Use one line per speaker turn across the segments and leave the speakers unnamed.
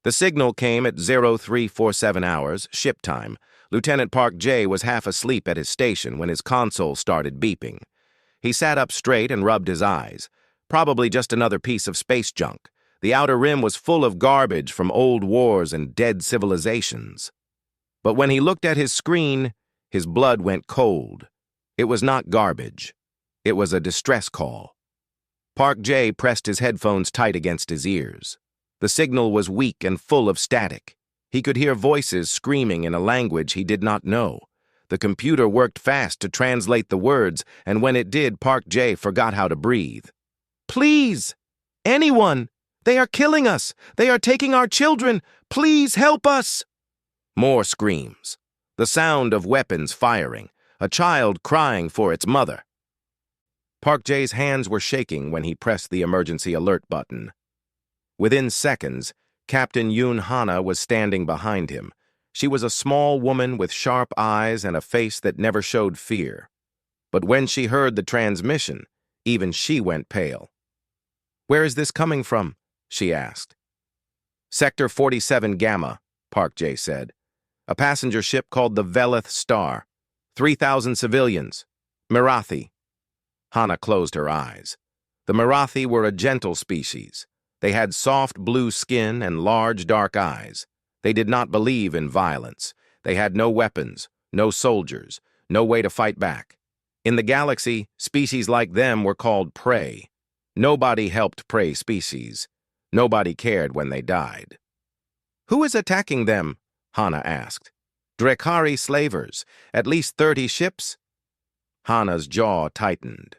The signal came at 0347 hours, ship time. Lieutenant Park J was half asleep at his station when his console started beeping. He sat up straight and rubbed his eyes. Probably just another piece of space junk. The outer rim was full of garbage from old wars and dead civilizations. But when he looked at his screen, his blood went cold. It was not garbage. It was a distress call. Park J pressed his headphones tight against his ears. The signal was weak and full of static. He could hear voices screaming in a language he did not know. The computer worked fast to translate the words, and when it did, Park J forgot how to breathe. "Please! Anyone! They are killing us! They are taking our children! Please help us!" More screams. The sound of weapons firing. A child crying for its mother. Park J's hands were shaking when he pressed the emergency alert button. Within seconds, Captain Yoon Hana was standing behind him. She was a small woman with sharp eyes and a face that never showed fear. But when she heard the transmission, even she went pale. "Where is this coming from?" she asked. "Sector 47 Gamma," Park J said. "A passenger ship called the Velith Star. 3,000 civilians. Marathi." Hana closed her eyes. The Marathi were a gentle species. They had soft blue skin and large dark eyes. They did not believe in violence. They had no weapons, no soldiers, no way to fight back. In the galaxy, species like them were called prey. Nobody helped prey species. Nobody cared when they died. "Who is attacking them?" Hana asked. "Drekari slavers, at least 30 ships?" Hana's jaw tightened.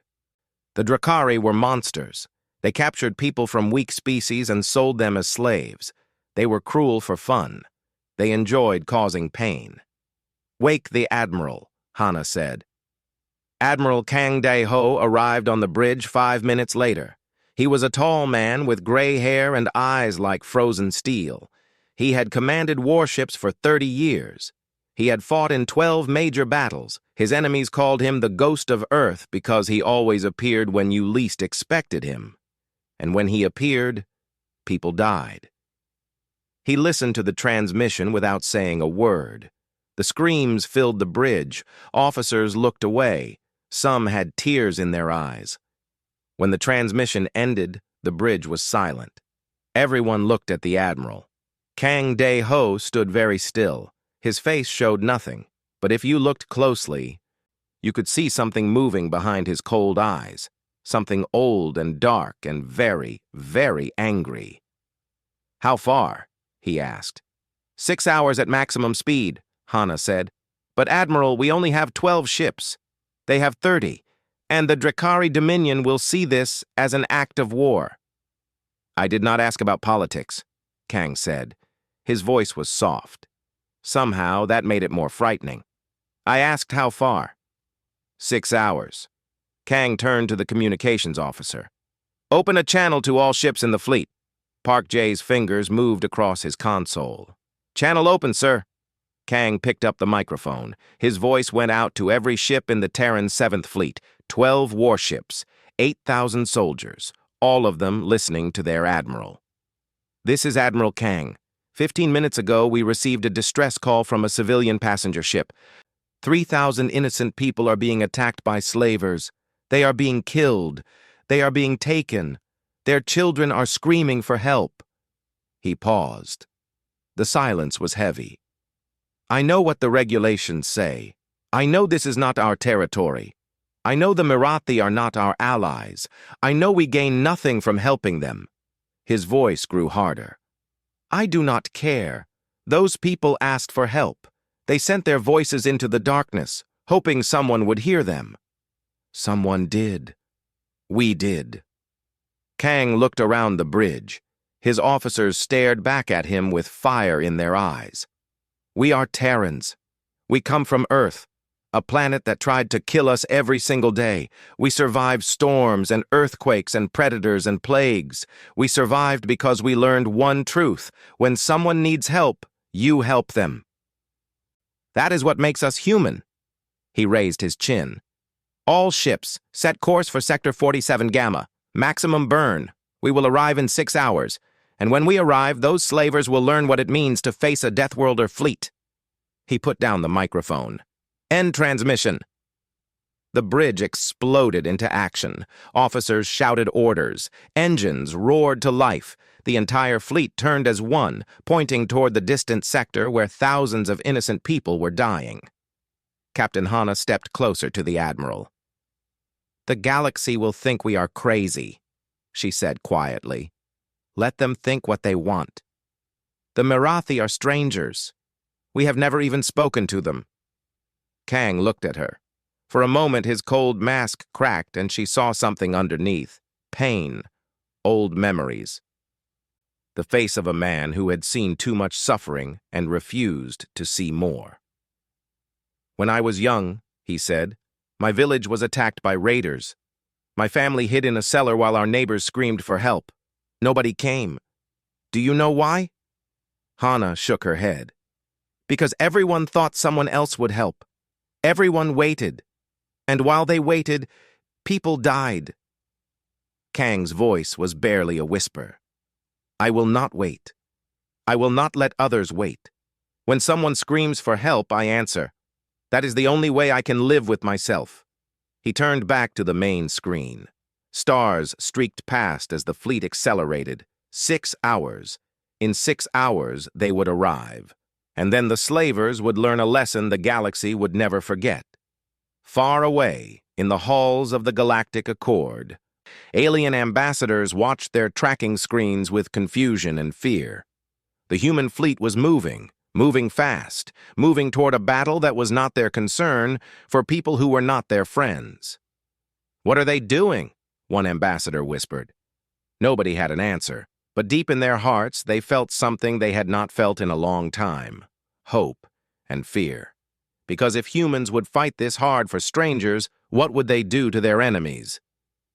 The Drekari were monsters. They captured people from weak species and sold them as slaves. They were cruel for fun. They enjoyed causing pain. "Wake the Admiral," Hana said. Admiral Kang Dae-ho arrived on the bridge 5 minutes later. He was a tall man with gray hair and eyes like frozen steel. He had commanded warships for 30 years. He had fought in 12 major battles. His enemies called him the Ghost of Earth because he always appeared when you least expected him. And when he appeared, people died. He listened to the transmission without saying a word. The screams filled the bridge. Officers looked away. Some had tears in their eyes. When the transmission ended, the bridge was silent. Everyone looked at the Admiral. Kang Dae-ho stood very still. His face showed nothing, but if you looked closely, you could see something moving behind his cold eyes, something old and dark and very, very angry. "How far?" he asked. 6 hours at maximum speed," Hana said. "But Admiral, we only have 12 ships. They have 30, and the Drekari Dominion will see this as an act of war." "I did not ask about politics," Kang said. His voice was soft. Somehow, that made it more frightening. "I asked how far." 6 hours. Kang turned to the communications officer. "Open a channel to all ships in the fleet." Park J's fingers moved across his console. "Channel open, sir." Kang picked up the microphone. His voice went out to every ship in the Terran 7th Fleet, 12 warships, 8,000 soldiers, all of them listening to their admiral. "This is Admiral Kang. 15 minutes ago, we received a distress call from a civilian passenger ship. 3,000 innocent people are being attacked by slavers. They are being killed. They are being taken. Their children are screaming for help." He paused. The silence was heavy. "I know what the regulations say. I know this is not our territory. I know the Marathi are not our allies. I know we gain nothing from helping them." His voice grew harder. "I do not care. Those people asked for help. They sent their voices into the darkness, hoping someone would hear them. Someone did. We did." Kang looked around the bridge. His officers stared back at him with fire in their eyes. "We are Terrans. We come from Earth, a planet that tried to kill us every single day. We survived storms and earthquakes and predators and plagues. We survived because we learned one truth. When someone needs help, you help them. That is what makes us human." He raised his chin. "All ships, set course for Sector 47 Gamma. Maximum burn. We will arrive in 6 hours. And when we arrive, those slavers will learn what it means to face a Deathworlder fleet." He put down the microphone. "End transmission." The bridge exploded into action. Officers shouted orders. Engines roared to life. The entire fleet turned as one, pointing toward the distant sector where thousands of innocent people were dying. Captain Hana stepped closer to the Admiral. "The galaxy will think we are crazy," she said quietly. "Let them think what they want. The Mirathi are strangers. We have never even spoken to them." Kang looked at her. For a moment his cold mask cracked and she saw something underneath. Pain. Old memories. The face of a man who had seen too much suffering and refused to see more. "When I was young," he said, "my village was attacked by raiders. My family hid in a cellar while our neighbors screamed for help. Nobody came. Do you know why?" Hana shook her head. "Because everyone thought someone else would help. Everyone waited. And while they waited, people died." Kang's voice was barely a whisper. "I will not wait. I will not let others wait. When someone screams for help, I answer. That is the only way I can live with myself." He turned back to the main screen. Stars streaked past as the fleet accelerated. 6 hours. In 6 hours, they would arrive. And then the slavers would learn a lesson the galaxy would never forget. Far away, in the halls of the Galactic Accord, alien ambassadors watched their tracking screens with confusion and fear. The human fleet was moving fast, moving toward a battle that was not their concern for people who were not their friends. "What are they doing?" one ambassador whispered. Nobody had an answer, but deep in their hearts they felt something they had not felt in a long time: hope and fear. Because if humans would fight this hard for strangers, what would they do to their enemies?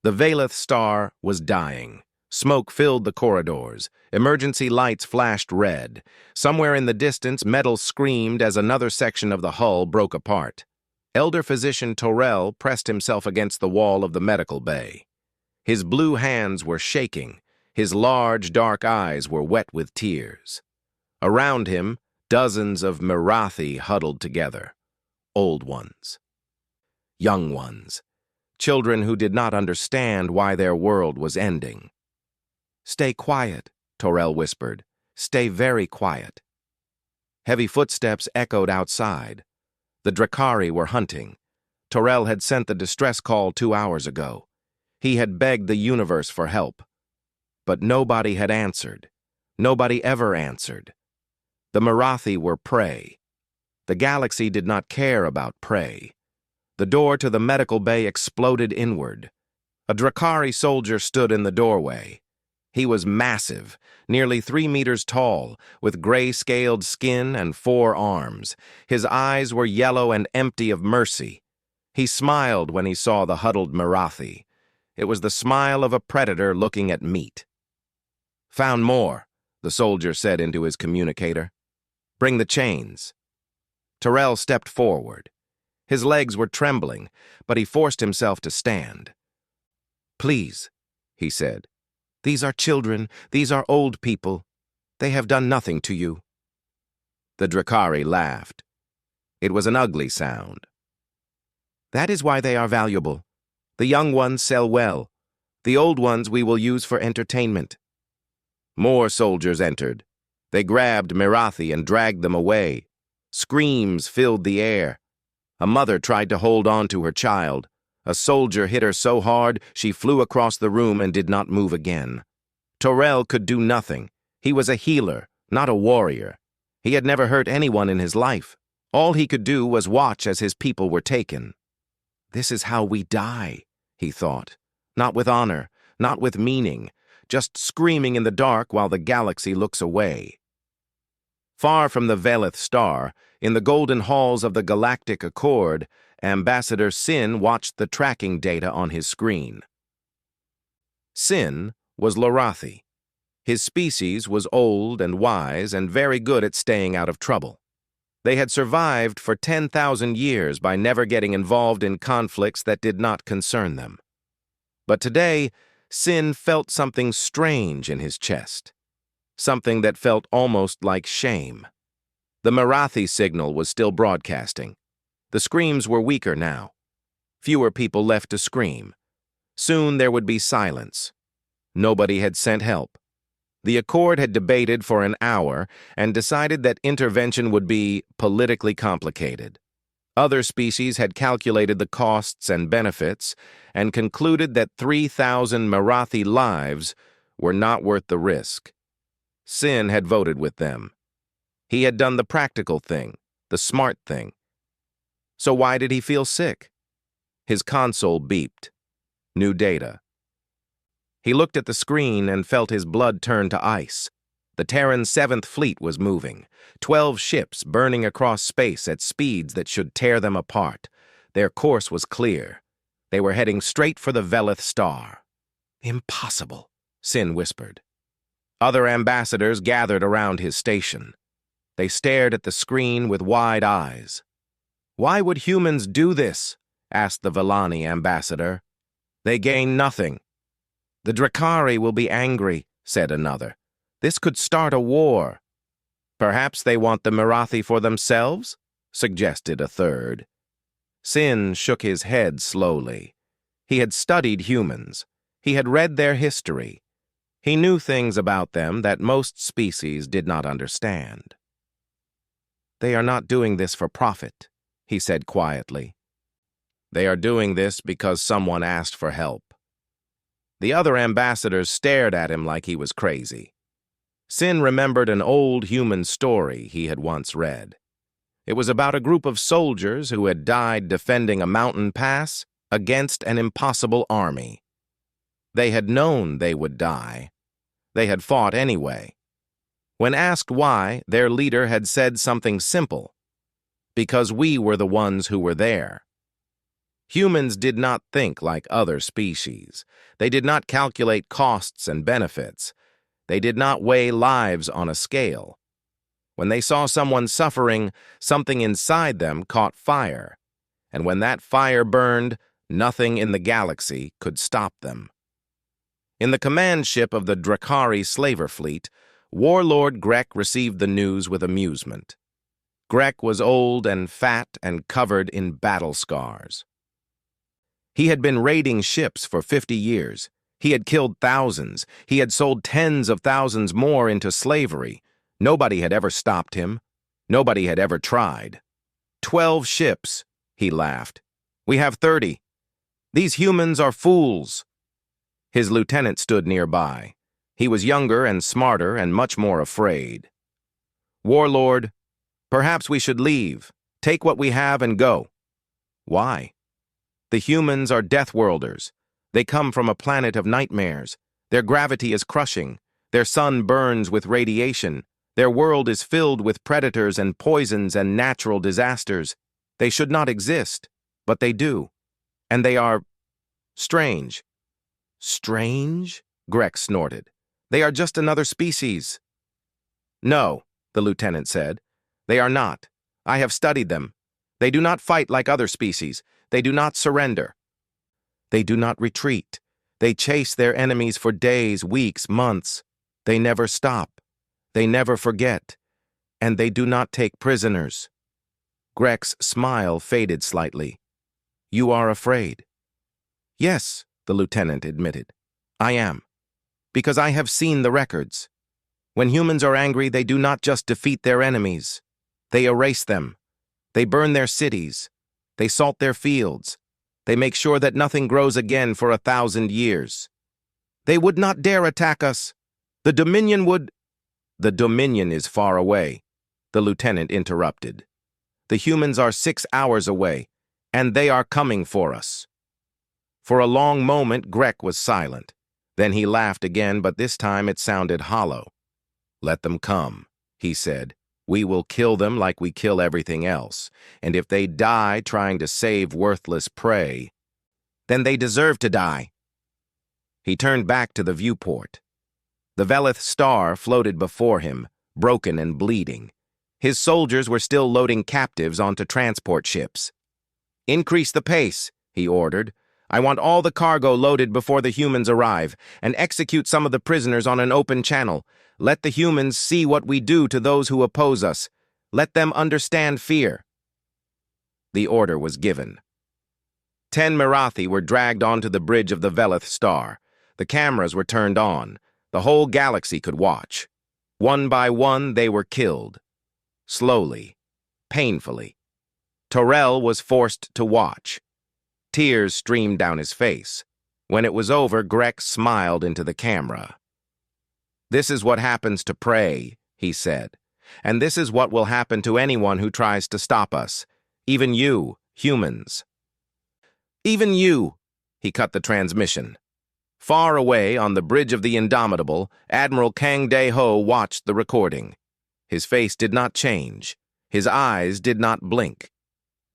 The Valeth star was dying. Smoke filled the corridors. Emergency lights flashed red. Somewhere in the distance, metal screamed as another section of the hull broke apart. Elder Physician Torel pressed himself against the wall of the medical bay. His blue hands were shaking. His large, dark eyes were wet with tears. Around him, dozens of Mirathi huddled together. Old ones. Young ones. Children who did not understand why their world was ending. "Stay quiet," Torel whispered. "Stay very quiet." Heavy footsteps echoed outside. The Drakari were hunting. Torel had sent the distress call 2 hours ago. He had begged the universe for help. But nobody had answered. Nobody ever answered. The Mirathi were prey. The galaxy did not care about prey. The door to the medical bay exploded inward. A Drakari soldier stood in the doorway. He was massive, nearly 3 meters tall, with gray-scaled skin and 4 arms. His eyes were yellow and empty of mercy. He smiled when he saw the huddled Mirathi. It was the smile of a predator looking at meat. "Found more," the soldier said into his communicator. "Bring the chains." Torel stepped forward. His legs were trembling, but he forced himself to stand. "Please," he said. "These are children, these are old people. They have done nothing to you." The Drakari laughed. It was an ugly sound. "That is why they are valuable. The young ones sell well. The old ones we will use for entertainment." More soldiers entered. They grabbed Mirathi and dragged them away. Screams filled the air. A mother tried to hold on to her child. A soldier hit her so hard she flew across the room and did not move again. Torel could do nothing. He was a healer, not a warrior. He had never hurt anyone in his life. All he could do was watch as his people were taken. "This is how we die," he thought. "Not with honor, not with meaning, just screaming in the dark while the galaxy looks away." Far from the Valeth star, in the golden halls of the Galactic Accord, Ambassador Sin watched the tracking data on his screen. Sin was Lorathi. His species was old and wise and very good at staying out of trouble. They had survived for 10,000 years by never getting involved in conflicts that did not concern them. But today, Sin felt something strange in his chest. something that felt almost like shame. The Marathi signal was still broadcasting. The screams were weaker now. Fewer people left to scream. Soon there would be silence. Nobody had sent help. The Accord had debated for an hour and decided that intervention would be politically complicated. Other species had calculated the costs and benefits and concluded that 3,000 Marathi lives were not worth the risk. Sin had voted with them. He had done the practical thing, the smart thing. So why did he feel sick? His console beeped. New data. He looked at the screen and felt his blood turn to ice. The Terran 7th Fleet was moving, 12 ships burning across space at speeds that should tear them apart. Their course was clear. They were heading straight for the Velith star. Impossible, Sin whispered. Other ambassadors gathered around his station. They stared at the screen with wide eyes. Why would humans do this? Asked the Villani ambassador. They gain nothing. The Drakari will be angry, said another. This could start a war. Perhaps they want the Marathi for themselves, suggested a third. Sin shook his head slowly. He had studied humans. He had read their history. He knew things about them that most species did not understand. They are not doing this for profit, he said quietly. They are doing this because someone asked for help. The other ambassadors stared at him like he was crazy. Sin remembered an old human story he had once read. It was about a group of soldiers who had died defending a mountain pass against an impossible army. They had known they would die. They had fought anyway. When asked why, their leader had said something simple. Because we were the ones who were there. Humans did not think like other species. They did not calculate costs and benefits. They did not weigh lives on a scale. When they saw someone suffering, something inside them caught fire. And when that fire burned, nothing in the galaxy could stop them. In the command ship of the Drakari slaver fleet, Warlord Grek received the news with amusement. Grek was old and fat and covered in battle scars. He had been raiding ships for 50 years. He had killed thousands. He had sold tens of thousands more into slavery. Nobody had ever stopped him. Nobody had ever tried. 12 ships, he laughed. We have 30. These humans are fools. His lieutenant stood nearby. He was younger and smarter and much more afraid. Warlord, perhaps we should leave. Take what we have and go. Why? The humans are Deathworlders. They come from a planet of nightmares. Their gravity is crushing. Their sun burns with radiation. Their world is filled with predators and poisons and natural disasters. They should not exist, but they do. And they are strange. Strange? Grek snorted. They are just another species. No, the lieutenant said. They are not. I have studied them. They do not fight like other species. They do not surrender. They do not retreat. They chase their enemies for days, weeks, months. They never stop. They never forget. And they do not take prisoners. Grek's smile faded slightly. You are afraid. Yes, the lieutenant admitted. I am. Because I have seen the records. When humans are angry, they do not just defeat their enemies. They erase them. They burn their cities. They salt their fields. They make sure that nothing grows again for 1,000 years. They would not dare attack us. The Dominion would... The Dominion is far away, the lieutenant interrupted. The humans are 6 hours away, and they are coming for us. For a long moment, Grek was silent. Then he laughed again, but this time it sounded hollow. Let them come, he said. We will kill them like we kill everything else, and if they die trying to save worthless prey, then they deserve to die. He turned back to the viewport. The Velith star floated before him, broken and bleeding. His soldiers were still loading captives onto transport ships. Increase the pace, he ordered. I want all the cargo loaded before the humans arrive, and execute some of the prisoners on an open channel. Let the humans see what we do to those who oppose us. Let them understand fear." The order was given. 10 Mirathi were dragged onto the bridge of the Velith star. The cameras were turned on. The whole galaxy could watch. One by one, they were killed. Slowly, painfully. Torel was forced to watch. Tears streamed down his face. When it was over, Grek smiled into the camera. "This is what happens to prey," he said. "And this is what will happen to anyone who tries to stop us. Even you, humans." "Even you!" He cut the transmission. Far away, on the bridge of the Indomitable, Admiral Kang De-ho watched the recording. His face did not change. His eyes did not blink.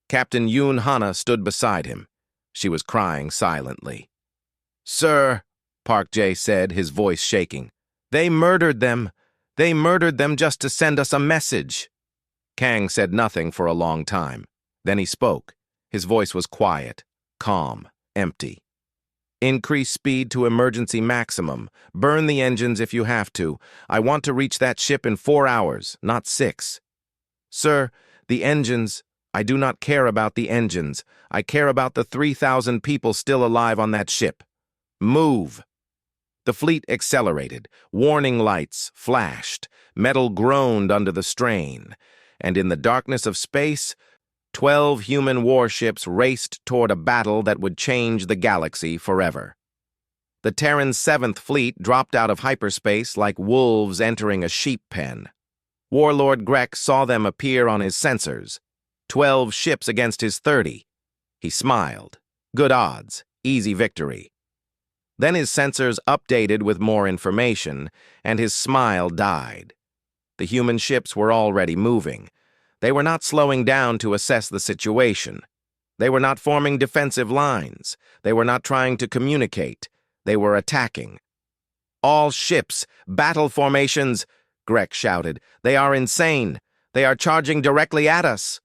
Captain Yoon Hana stood beside him. She was crying silently. "Sir," Park Jae said, his voice shaking, "they murdered them. They murdered them just to send us a message." Kang said nothing for a long time. Then he spoke. His voice was quiet, calm, empty. "Increase speed to emergency maximum. Burn the engines if you have to. I want to reach that ship in 4 hours, not 6. Sir, the engines, I do not care about the engines. I care about the 3,000 people still alive on that ship. Move." The fleet accelerated. Warning lights flashed. Metal groaned under the strain. And in the darkness of space, 12 human warships raced toward a battle that would change the galaxy forever. The Terran's 7th Fleet dropped out of hyperspace like wolves entering a sheep pen. Warlord Grek saw them appear on his sensors. 12 ships against his 30. He smiled. Good odds. Easy victory. Then his sensors updated with more information, and his smile died. The human ships were already moving. They were not slowing down to assess the situation. They were not forming defensive lines. They were not trying to communicate. They were attacking. "All ships, battle formations!" Grek shouted. "They are insane. They are charging directly at us."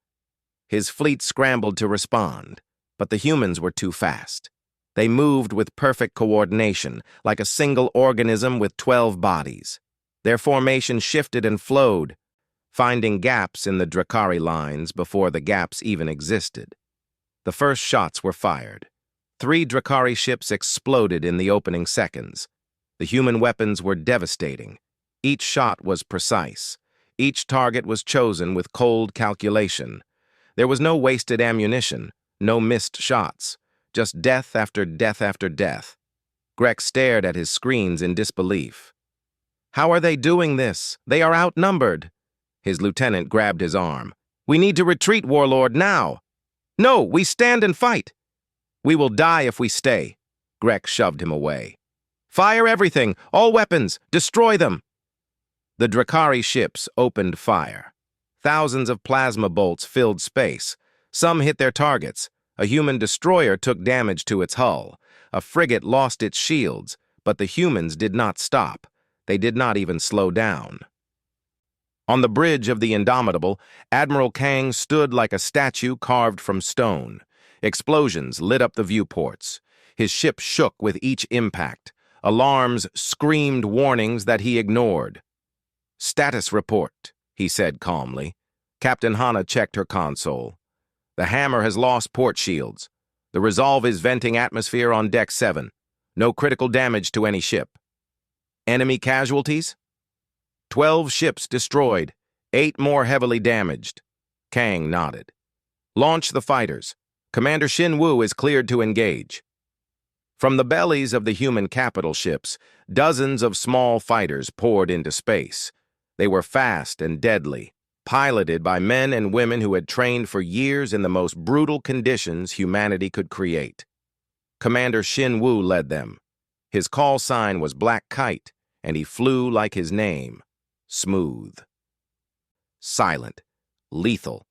His fleet scrambled to respond, but the humans were too fast. They moved with perfect coordination, like a single organism with 12 bodies. Their formation shifted and flowed, finding gaps in the Drakari lines before the gaps even existed. The first shots were fired. 3 Drakari ships exploded in the opening seconds. The human weapons were devastating. Each shot was precise. Each target was chosen with cold calculation. There was no wasted ammunition, no missed shots, just death after death after death. Grek stared at his screens in disbelief. "How are they doing this? They are outnumbered." His lieutenant grabbed his arm. "We need to retreat, Warlord, now." "No, we stand and fight." "We will die if we stay." Grek shoved him away. "Fire everything, all weapons, destroy them." The Drakari ships opened fire. Thousands of plasma bolts filled space. Some hit their targets. A human destroyer took damage to its hull. A frigate lost its shields, but the humans did not stop. They did not even slow down. On the bridge of the Indomitable, Admiral Kang stood like a statue carved from stone. Explosions lit up the viewports. His ship shook with each impact. Alarms screamed warnings that he ignored. "Status report," he said calmly. Captain Hana checked her console. "The Hammer has lost port shields. The Resolve is venting atmosphere on Deck 7. No critical damage to any ship." "Enemy casualties?" 12 ships destroyed, 8 more heavily damaged. Kang nodded. "Launch the fighters. Commander Shin Woo is cleared to engage." From the bellies of the human capital ships, dozens of small fighters poured into space. They were fast and deadly, piloted by men and women who had trained for years in the most brutal conditions humanity could create. Commander Shin Woo led them. His call sign was Black Kite, and he flew like his name. Smooth. Silent. Lethal.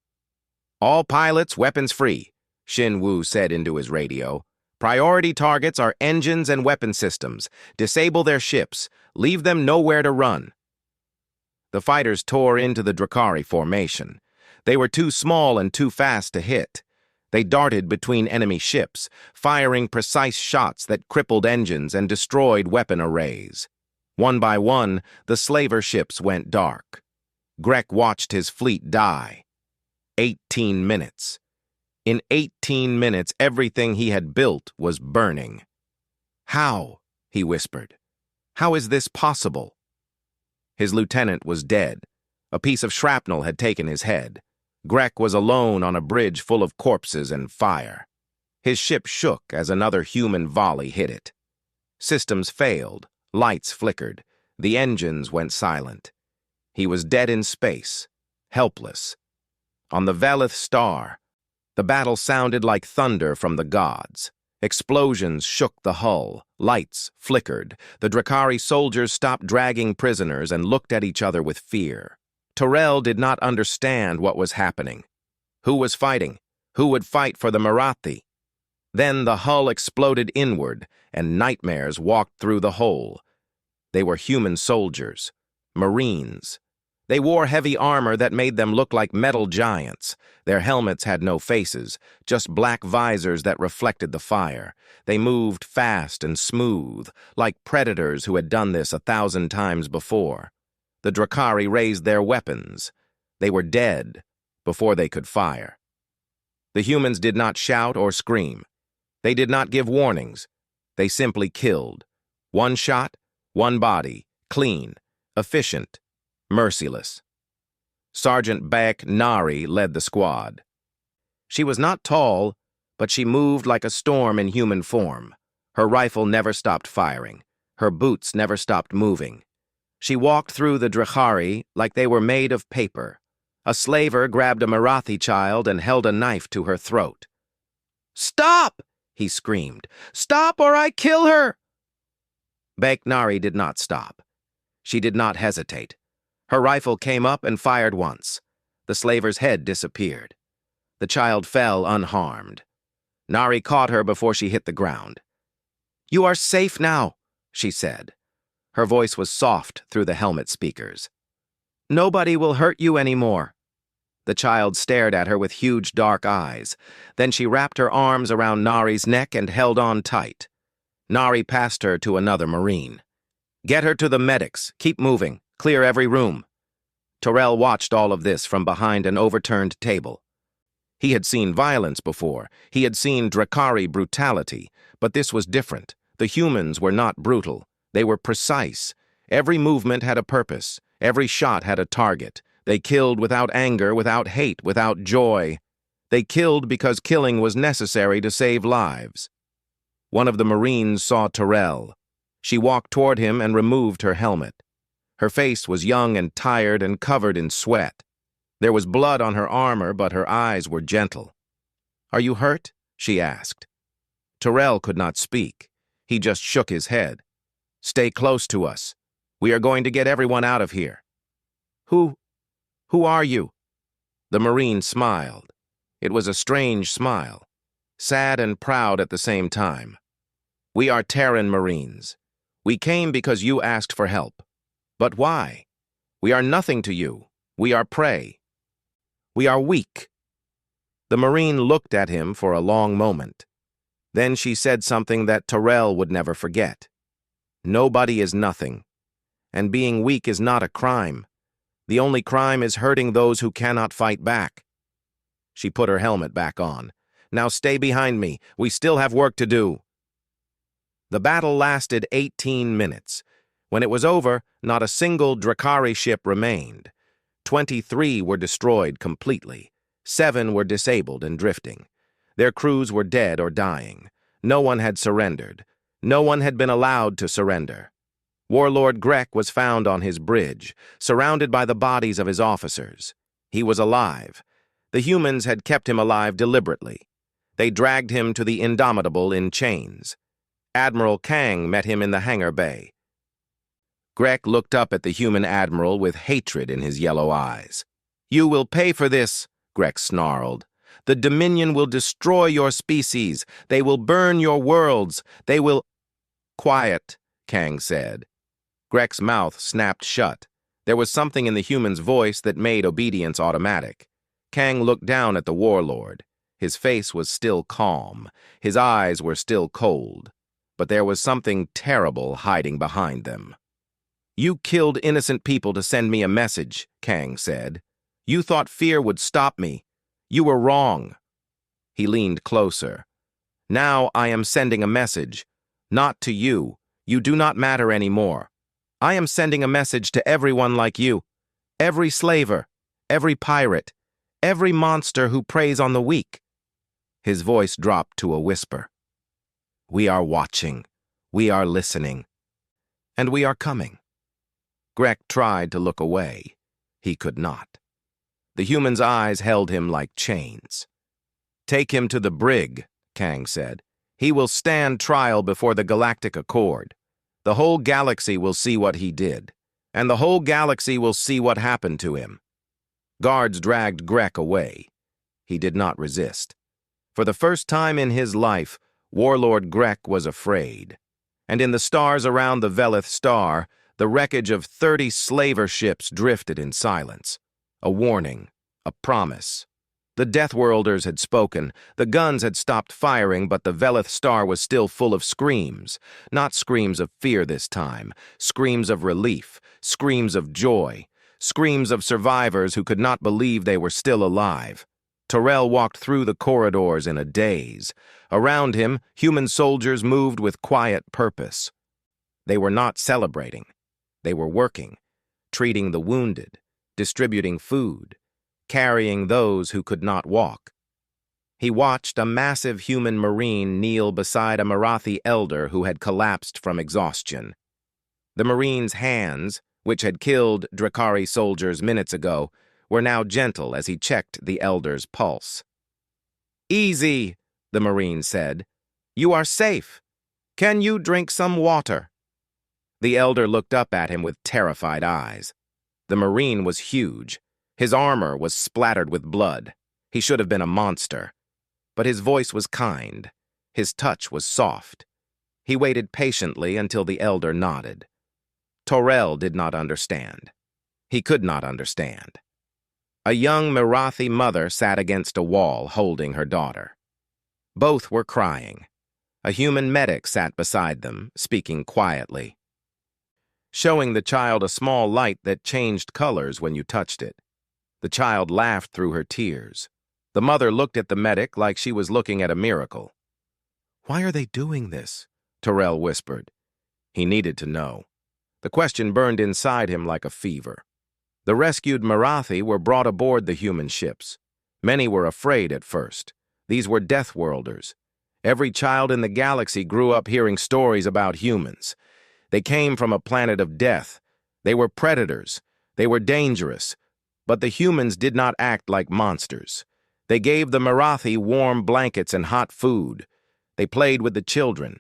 "All pilots, weapons free," Shin Woo said into his radio. "Priority targets are engines and weapon systems. Disable their ships. Leave them nowhere to run." The fighters tore into the Drakari formation. They were too small and too fast to hit. They darted between enemy ships, firing precise shots that crippled engines and destroyed weapon arrays. One by one, the slaver ships went dark. Grek watched his fleet die. 18 minutes. In 18 minutes, everything he had built was burning. "How?" he whispered. "How is this possible?" His lieutenant was dead. A piece of shrapnel had taken his head. Grek was alone on a bridge full of corpses and fire. His ship shook as another human volley hit it. Systems failed, lights flickered, the engines went silent. He was dead in space, helpless. On the Velith star, the battle sounded like thunder from the gods. Explosions shook the hull, lights flickered. The Drakari soldiers stopped dragging prisoners and looked at each other with fear. Terrell did not understand what was happening. Who was fighting? Who would fight for the Marathi? Then the hull exploded inward, and nightmares walked through the hole. They were human soldiers, Marines. They wore heavy armor that made them look like metal giants. Their helmets had no faces, just black visors that reflected the fire. They moved fast and smooth, like predators who had done this 1,000 times before. The Drakari raised their weapons. They were dead before they could fire. The humans did not shout or scream. They did not give warnings. They simply killed. One shot, one body, clean, efficient, merciless. Sergeant Bek Nari led the squad. She was not tall, but she moved like a storm in human form. Her rifle never stopped firing. Her boots never stopped moving. She walked through the Drakari like they were made of paper. A slaver grabbed a Marathi child and held a knife to her throat. "Stop!" he screamed. "Stop or I kill her!" Bek Nari did not stop. She did not hesitate. Her rifle came up and fired once. The slaver's head disappeared. The child fell unharmed. Nari caught her before she hit the ground. "You are safe now," she said. Her voice was soft through the helmet speakers. "Nobody will hurt you anymore." The child stared at her with huge dark eyes. Then she wrapped her arms around Nari's neck and held on tight. Nari passed her to another Marine. "Get her to the medics. Keep moving. Clear every room." Terrell watched all of this from behind an overturned table. He had seen violence before. He had seen Drakari brutality. But this was different. The humans were not brutal. They were precise. Every movement had a purpose. Every shot had a target. They killed without anger, without hate, without joy. They killed because killing was necessary to save lives. One of the Marines saw Terrell. She walked toward him and removed her helmet. Her face was young and tired and covered in sweat. There was blood on her armor, but her eyes were gentle. "Are you hurt?" she asked. Terrell could not speak. He just shook his head. "Stay close to us. We are going to get everyone out of here." Who are you?" The Marine smiled. It was a strange smile, sad and proud at the same time. "We are Terran Marines. We came because you asked for help. But why? We are nothing to you. We are prey. We are weak." The Marine looked at him for a long moment. Then she said something that Terrell would never forget. "Nobody is nothing, and being weak is not a crime. The only crime is hurting those who cannot fight back." She put her helmet back on. "Now stay behind me. We still have work to do." The battle lasted 18 minutes. When it was over, not a single Drakari ship remained. 23 were destroyed completely. 7 were disabled and drifting. Their crews were dead or dying. No one had surrendered. No one had been allowed to surrender. Warlord Grek was found on his bridge, surrounded by the bodies of his officers. He was alive. The humans had kept him alive deliberately. They dragged him to the Indomitable in chains. Admiral Kang met him in the hangar bay. Grek looked up at the human admiral with hatred in his yellow eyes. "You will pay for this," Grek snarled. "The Dominion will destroy your species. They will burn your worlds. They will—" "Quiet," Kang said. Grek's mouth snapped shut. There was something in the human's voice that made obedience automatic. Kang looked down at the warlord. His face was still calm. His eyes were still cold. But there was something terrible hiding behind them. You killed innocent people to send me a message, Kang said. You thought fear would stop me. You were wrong. He leaned closer. Now I am sending a message. Not to you. You do not matter anymore. I am sending a message to everyone like you. Every slaver, every pirate, every monster who preys on the weak. His voice dropped to a whisper. We are watching. We are listening. And we are coming. Grek tried to look away. He could not. The human's eyes held him like chains. Take him to the brig, Kang said. He will stand trial before the Galactic Accord. The whole galaxy will see what he did, and the whole galaxy will see what happened to him. Guards dragged Grek away. He did not resist. For the first time in his life, Warlord Grek was afraid. And in the stars around the Velith star, the wreckage of 30 slaver ships drifted in silence. A warning, a promise. The Deathworlders had spoken, the guns had stopped firing, but the Velith star was still full of screams. Not screams of fear this time, screams of relief, screams of joy, screams of survivors who could not believe they were still alive. Terrell walked through the corridors in a daze. Around him, human soldiers moved with quiet purpose. They were not celebrating. They were working, treating the wounded, distributing food, carrying those who could not walk. He watched a massive human Marine kneel beside a Marathi elder who had collapsed from exhaustion. The Marine's hands, which had killed Drakari soldiers minutes ago, were now gentle as he checked the elder's pulse. Easy, the Marine said. You are safe. Can you drink some water? The elder looked up at him with terrified eyes. The Marine was huge. His armor was splattered with blood. He should have been a monster. But his voice was kind. His touch was soft. He waited patiently until the elder nodded. Torel did not understand. He could not understand. A young Marathi mother sat against a wall holding her daughter. Both were crying. A human medic sat beside them, speaking quietly, showing the child a small light that changed colors when you touched it. The child laughed through her tears. The mother looked at the medic like she was looking at a miracle. Why are they doing this? Terrell whispered. He needed to know. The question burned inside him like a fever. The rescued Marathi were brought aboard the human ships. Many were afraid at first. These were Deathworlders. Every child in the galaxy grew up hearing stories about humans. They came from a planet of death. They were predators. They were dangerous. But the humans did not act like monsters. They gave the Marathi warm blankets and hot food. They played with the children.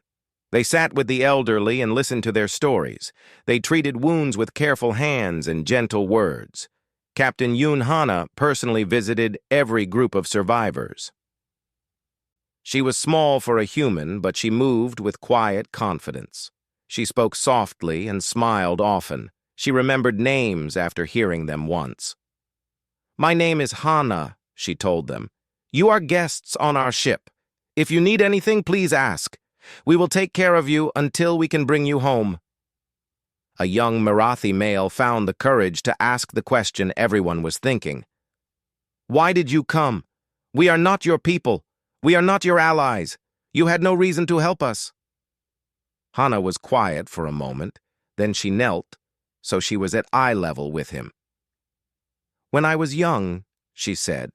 They sat with the elderly and listened to their stories. They treated wounds with careful hands and gentle words. Captain Yoon Hana personally visited every group of survivors. She was small for a human, but she moved with quiet confidence. She spoke softly and smiled often. She remembered names after hearing them once. My name is Hana, she told them. You are guests on our ship. If you need anything, please ask. We will take care of you until we can bring you home. A young Marathi male found the courage to ask the question everyone was thinking. Why did you come? We are not your people. We are not your allies. You had no reason to help us. Hana was quiet for a moment, then she knelt, so she was at eye level with him. When I was young, she said,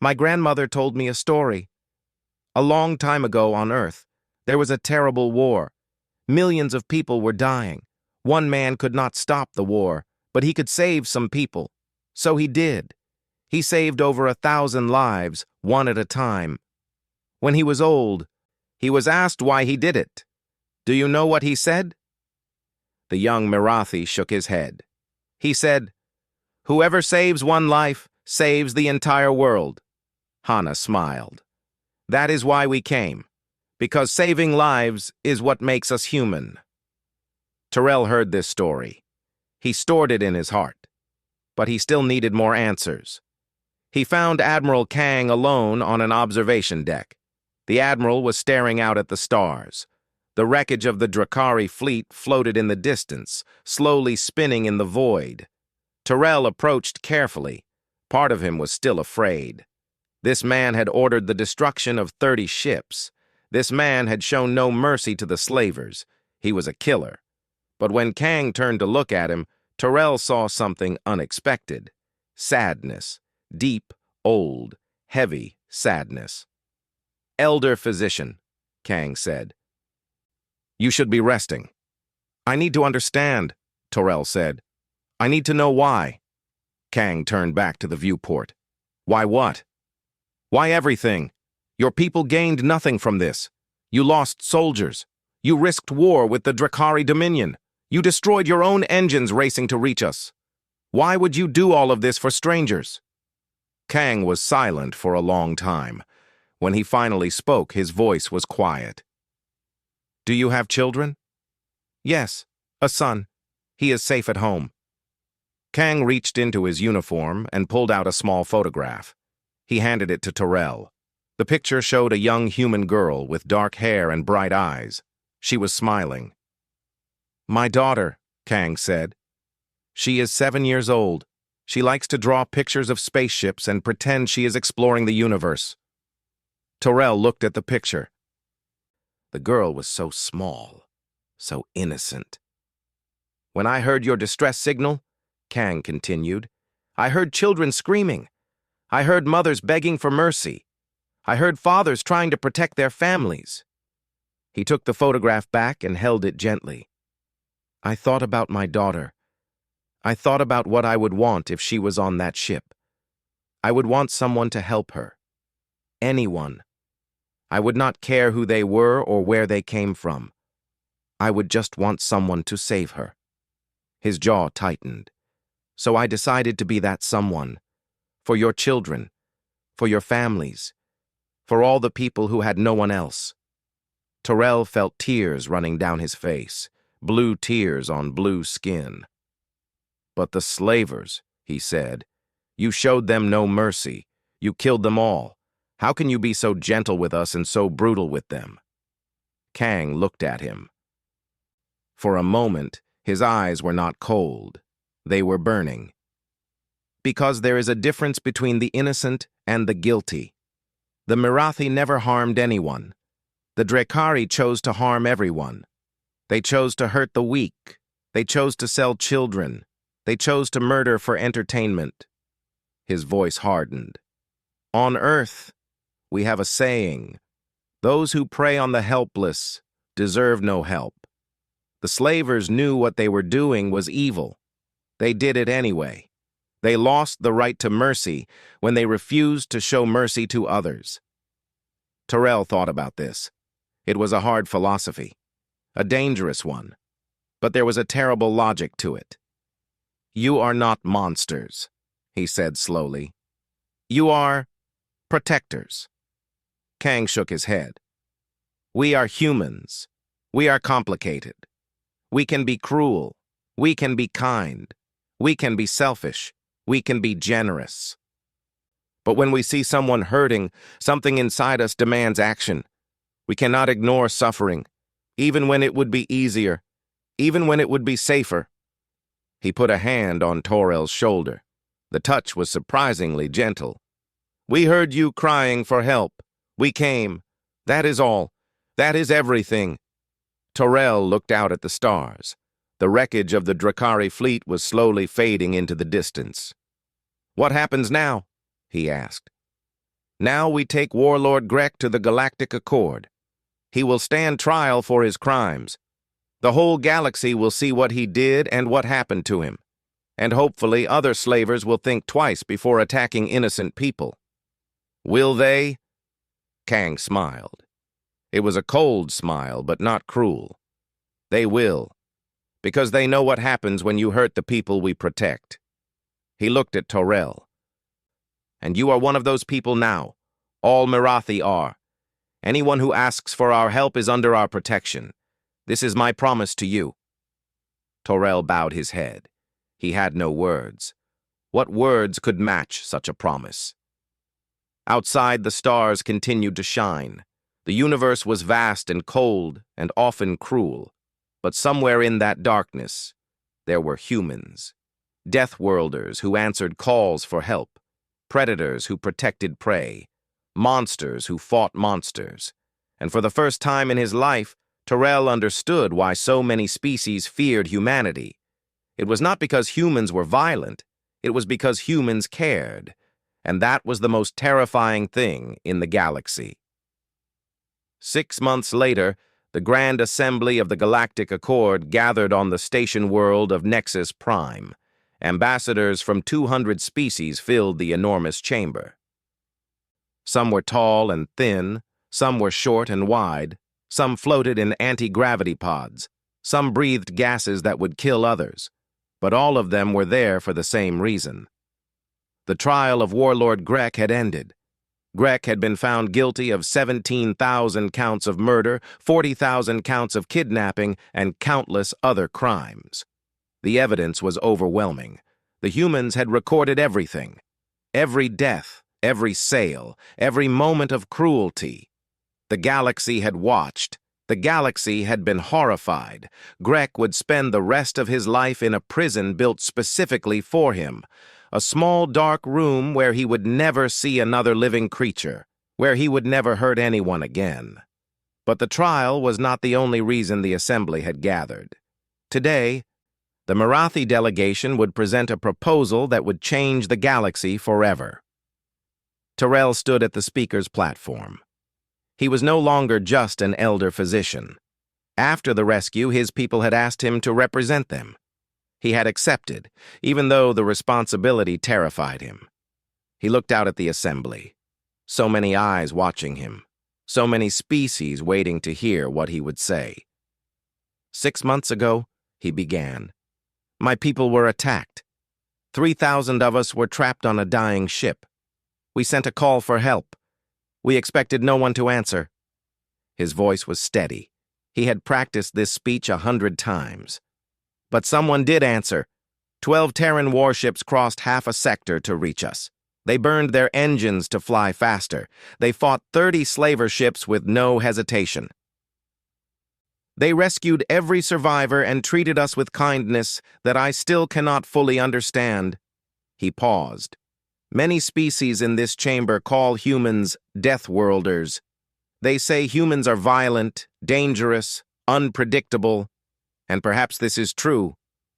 my grandmother told me a story. A long time ago on Earth, there was a terrible war. Millions of people were dying. One man could not stop the war, but he could save some people. So he did. He saved over 1,000 lives, one at a time. When he was old, he was asked why he did it. Do you know what he said? The young Marathi shook his head. He said, whoever saves one life saves the entire world. Hana smiled. That is why we came, because saving lives is what makes us human. Terrell heard this story. He stored it in his heart, but he still needed more answers. He found Admiral Kang alone on an observation deck. The Admiral was staring out at the stars. The wreckage of the Drakari fleet floated in the distance, slowly spinning in the void. Tyrell approached carefully. Part of him was still afraid. This man had ordered the destruction of 30 ships. This man had shown no mercy to the slavers. He was a killer. But when Kang turned to look at him, Tyrell saw something unexpected. Sadness. Deep, old, heavy sadness. "Elder physician," Kang said. "You should be resting." "I need to understand," Tyrell said. "I need to know why." Kang turned back to the viewport. "Why what?" "Why everything? Your people gained nothing from this. You lost soldiers. You risked war with the Drakari Dominion. You destroyed your own engines racing to reach us. Why would you do all of this for strangers?" Kang was silent for a long time. When he finally spoke, his voice was quiet. "Do you have children?" "Yes, a son. He is safe at home." Kang reached into his uniform and pulled out a small photograph. He handed it to Tyrell. The picture showed a young human girl with dark hair and bright eyes. She was smiling. "My daughter," Kang said. "She is 7 years old. She likes to draw pictures of spaceships and pretend she is exploring the universe." Tyrell looked at the picture. The girl was so small, so innocent. "When I heard your distress signal," Kang continued, "I heard children screaming. I heard mothers begging for mercy. I heard fathers trying to protect their families." He took the photograph back and held it gently. "I thought about my daughter. I thought about what I would want if she was on that ship. I would want someone to help her. Anyone. I would not care who they were or where they came from. I would just want someone to save her." His jaw tightened. "So I decided to be that someone. For your children. For your families. For all the people who had no one else." Tyrell felt tears running down his face, blue tears on blue skin. "But the slavers," he said. "You showed them no mercy. You killed them all. How can you be so gentle with us and so brutal with them?" Kang looked at him. For a moment, his eyes were not cold. They were burning. "Because there is a difference between the innocent and the guilty. The Mirathi never harmed anyone. The Drakari chose to harm everyone. They chose to hurt the weak. They chose to sell children. They chose to murder for entertainment." His voice hardened. "On Earth, we have a saying, 'Those who prey on the helpless deserve no help.' The slavers knew what they were doing was evil. They did it anyway. They lost the right to mercy when they refused to show mercy to others." Tyrell thought about this. It was a hard philosophy, a dangerous one, but there was a terrible logic to it. "You are not monsters," he said slowly. "You are protectors." Kang shook his head. "We are humans. We are complicated. We can be cruel. We can be kind. We can be selfish. We can be generous. But when we see someone hurting, something inside us demands action. We cannot ignore suffering, even when it would be easier, even when it would be safer." He put a hand on Tyrell's shoulder. The touch was surprisingly gentle. "We heard you crying for help. We came. That is all. That is everything." Tyrell looked out at the stars. The wreckage of the Drakari fleet was slowly fading into the distance. "What happens now?" he asked. "Now we take Warlord Grek to the Galactic Accord. He will stand trial for his crimes. The whole galaxy will see what he did and what happened to him. And hopefully other slavers will think twice before attacking innocent people." "Will they?" Kang smiled. It was a cold smile, but not cruel. "They will. Because they know what happens when you hurt the people we protect." He looked at Tyrell. "And you are one of those people now. All Mirathi are. Anyone who asks for our help is under our protection. This is my promise to you." Tyrell bowed his head. He had no words. What words could match such a promise? Outside, the stars continued to shine. The universe was vast and cold and often cruel, but somewhere in that darkness, there were humans. Deathworlders who answered calls for help, predators who protected prey, monsters who fought monsters. And for the first time in his life, Terrell understood why so many species feared humanity. It was not because humans were violent, it was because humans cared. And that was the most terrifying thing in the galaxy. 6 months later, the Grand Assembly of the Galactic Accord gathered on the station world of Nexus Prime. Ambassadors from 200 species filled the enormous chamber. Some were tall and thin, some were short and wide, some floated in anti-gravity pods, some breathed gases that would kill others, but all of them were there for the same reason. The trial of Warlord Grek had ended. Grek had been found guilty of 17,000 counts of murder, 40,000 counts of kidnapping, and countless other crimes. The evidence was overwhelming. The humans had recorded everything. Every death, every sale, every moment of cruelty. The galaxy had watched. The galaxy had been horrified. Grek would spend the rest of his life in a prison built specifically for him. A small dark room where he would never see another living creature, where he would never hurt anyone again. But the trial was not the only reason the assembly had gathered. Today, the Marathi delegation would present a proposal that would change the galaxy forever. Terrell stood at the speaker's platform. He was no longer just an elder physician. After the rescue, his people had asked him to represent them. He had accepted, even though the responsibility terrified him. He looked out at the assembly. So many eyes watching him. So many species waiting to hear what he would say. 6 months ago, he began. My people were attacked. 3,000 of us were trapped on a dying ship. We sent a call for help. We expected no one to answer. His voice was steady. He had practiced this speech 100 times. But someone did answer. 12 Terran warships crossed half a sector to reach us. They burned their engines to fly faster. They fought 30 slaver ships with no hesitation. They rescued every survivor and treated us with kindness that I still cannot fully understand. He paused. Many species in this chamber call humans Deathworlders. They say humans are violent, dangerous, unpredictable, and perhaps this is true.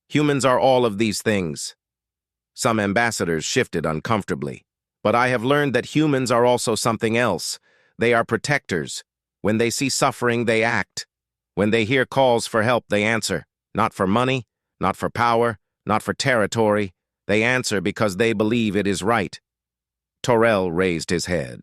Humans are all of these things. Some ambassadors shifted uncomfortably, but I have learned that humans are also something else. They are protectors. When they see suffering, they act. When they hear calls for help, they answer. Not for money, not for power, not for territory. They answer because they believe it is right. Terrell raised his head.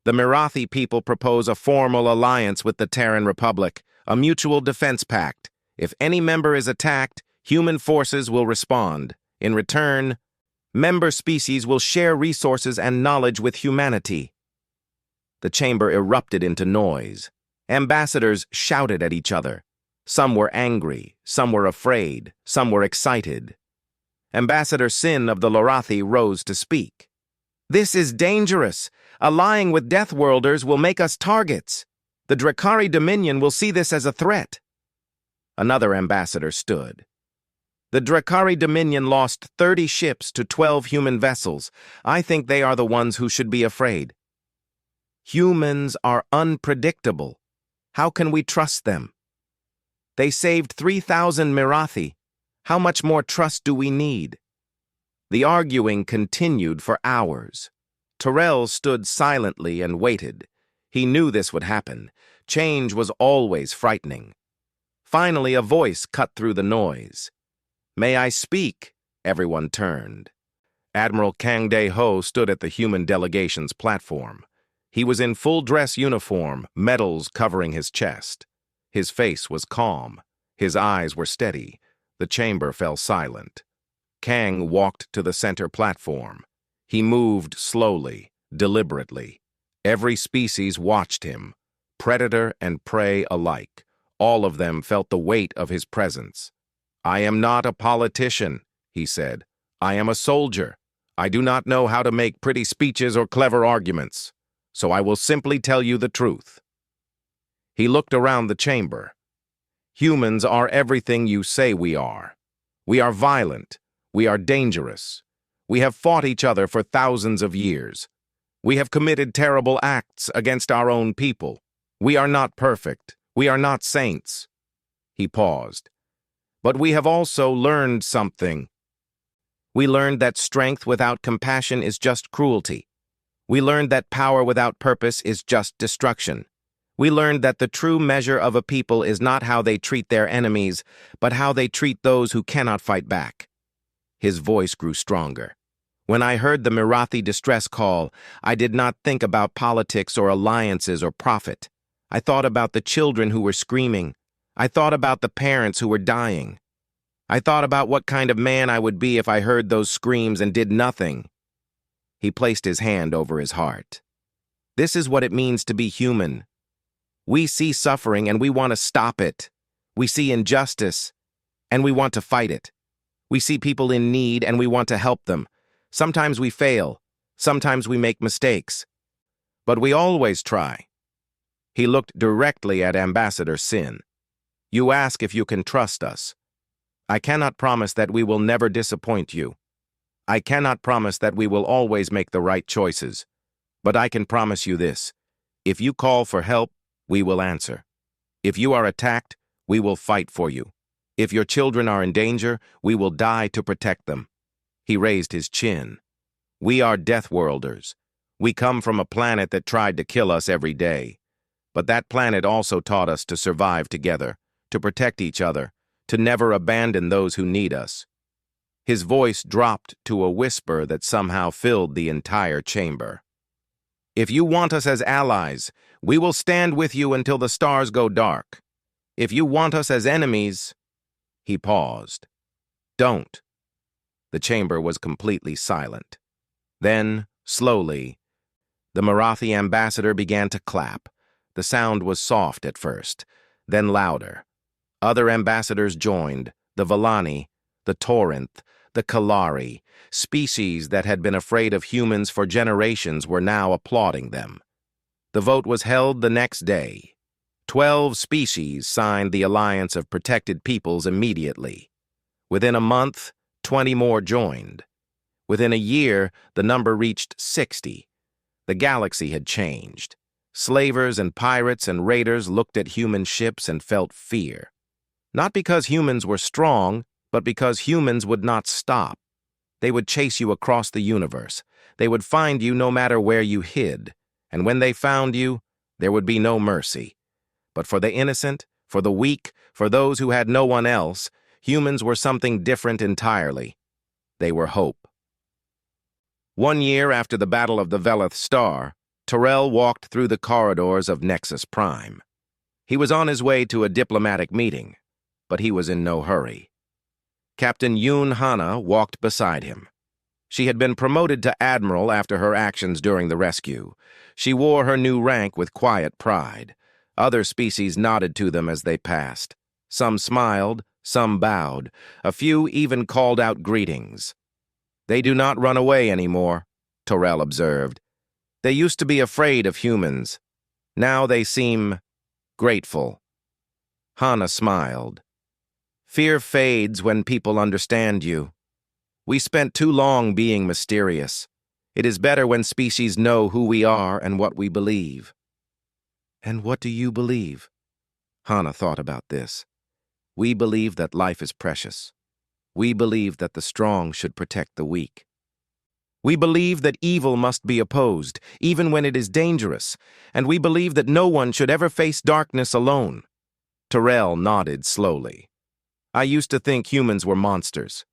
The Marathi people propose a formal alliance with the Terran Republic, a mutual defense pact. If any member is attacked, human forces will respond. In return, member species will share resources and knowledge with humanity. The chamber erupted into noise. Ambassadors shouted at each other. Some were angry, some were afraid, some were excited. Ambassador Sin of the Lorathi rose to speak. This is dangerous. Allying with Deathworlders will make us targets. The Drakari Dominion will see this as a threat. Another ambassador stood. The Drakari Dominion lost 30 ships to 12 human vessels. I think they are the ones who should be afraid. Humans are unpredictable. How can we trust them? They saved 3,000 Marathi. How much more trust do we need? The arguing continued for hours. Terrell stood silently and waited. He knew this would happen. Change was always frightening. Finally, a voice cut through the noise. May I speak? Everyone turned. Admiral Kang De-ho stood at the human delegation's platform. He was in full-dress uniform, medals covering his chest. His face was calm. His eyes were steady. The chamber fell silent. Kang walked to the center platform. He moved slowly, deliberately. Every species watched him, predator and prey alike. All of them felt the weight of his presence. I am not a politician, he said. I am a soldier. I do not know how to make pretty speeches or clever arguments. So I will simply tell you the truth. He looked around the chamber. Humans are everything you say we are. We are violent. We are dangerous. We have fought each other for thousands of years. We have committed terrible acts against our own people. We are not perfect. We are not saints. He paused. But we have also learned something. We learned that strength without compassion is just cruelty. We learned that power without purpose is just destruction. We learned that the true measure of a people is not how they treat their enemies, but how they treat those who cannot fight back. His voice grew stronger. When I heard the Mirathi distress call, I did not think about politics or alliances or profit. I thought about the children who were screaming. I thought about the parents who were dying. I thought about what kind of man I would be if I heard those screams and did nothing. He placed his hand over his heart. This is what it means to be human. We see suffering and we want to stop it. We see injustice and we want to fight it. We see people in need and we want to help them. Sometimes we fail. Sometimes we make mistakes. But we always try. He looked directly at Ambassador Sin. You ask if you can trust us. I cannot promise that we will never disappoint you. I cannot promise that we will always make the right choices. But I can promise you this. If you call for help, we will answer. If you are attacked, we will fight for you. If your children are in danger, we will die to protect them. He raised his chin. We are Deathworlders. We come from a planet that tried to kill us every day. But that planet also taught us to survive together, to protect each other, to never abandon those who need us. His voice dropped to a whisper that somehow filled the entire chamber. If you want us as allies, we will stand with you until the stars go dark. If you want us as enemies... He paused. Don't. The chamber was completely silent. Then, slowly, the Mirathi ambassador began to clap. The sound was soft at first, then louder. Other ambassadors joined, the Villani, the Torinth, the Kalari. Species that had been afraid of humans for generations were now applauding them. The vote was held the next day. 12 species signed the Alliance of Protected Peoples immediately. Within a month, 20 more joined. Within a year, the number reached 60. The galaxy had changed. Slavers and pirates and raiders looked at human ships and felt fear. Not because humans were strong, but because humans would not stop. They would chase you across the universe. They would find you no matter where you hid. And when they found you, there would be no mercy. But for the innocent, for the weak, for those who had no one else, humans were something different entirely. They were hope. 1 year after the Battle of the Veleth Star, Terrell walked through the corridors of Nexus Prime. He was on his way to a diplomatic meeting, but he was in no hurry. Captain Yoon Hana walked beside him. She had been promoted to admiral after her actions during the rescue. She wore her new rank with quiet pride. Other species nodded to them as they passed. Some smiled, some bowed. A few even called out greetings. They do not run away anymore, Terrell observed. They used to be afraid of humans. Now they seem grateful. Hana smiled. Fear fades when people understand you. We spent too long being mysterious. It is better when species know who we are and what we believe. And what do you believe? Hana thought about this. We believe that life is precious. We believe that the strong should protect the weak. We believe that evil must be opposed, even when it is dangerous, and we believe that no one should ever face darkness alone. Terrell nodded slowly. I used to think humans were monsters.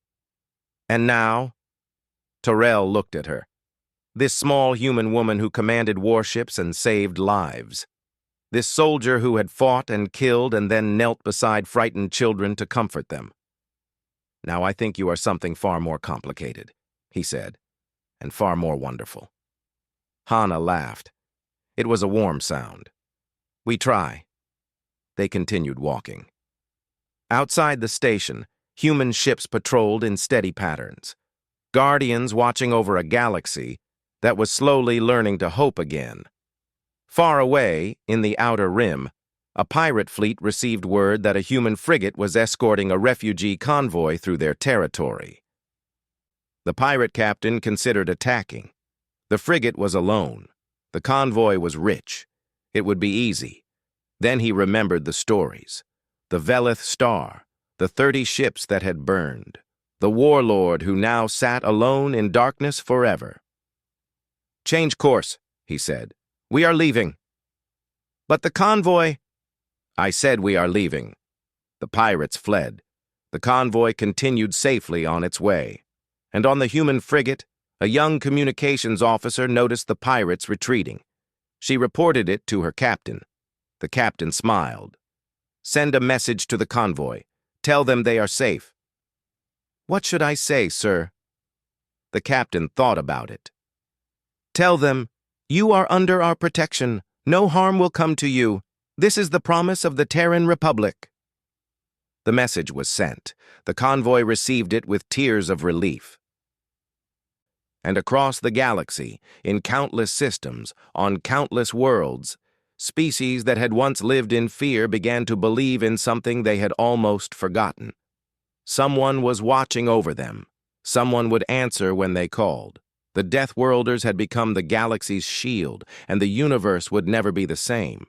And now? Terrell looked at her. This small human woman who commanded warships and saved lives. This soldier who had fought and killed and then knelt beside frightened children to comfort them. Now I think you are something far more complicated, he said, and far more wonderful. Hana laughed. It was a warm sound. We try. They continued walking. Outside the station, human ships patrolled in steady patterns. Guardians watching over a galaxy that was slowly learning to hope again. Far away, in the outer rim, A pirate fleet received word that a human frigate was escorting a refugee convoy through their territory. The pirate captain considered attacking. The frigate was alone. The convoy was rich. It would be easy. Then he remembered the stories. The Velith Star, the 30 ships that had burned, the warlord who now sat alone in darkness forever. "Change course," he said. "We are leaving." "But the convoy—" "I said we are leaving." The pirates fled. The convoy continued safely on its way. And on the human frigate, a young communications officer noticed the pirates retreating. She reported it to her captain. The captain smiled. "Send a message to the convoy. Tell them they are safe." "What should I say, sir?" The captain thought about it. "Tell them, you are under our protection. No harm will come to you. This is the promise of the Terran Republic." The message was sent. The convoy received it with tears of relief. And across the galaxy, in countless systems, on countless worlds, species that had once lived in fear began to believe in something they had almost forgotten. Someone was watching over them. Someone would answer when they called. The Deathworlders had become the galaxy's shield, and the universe would never be the same.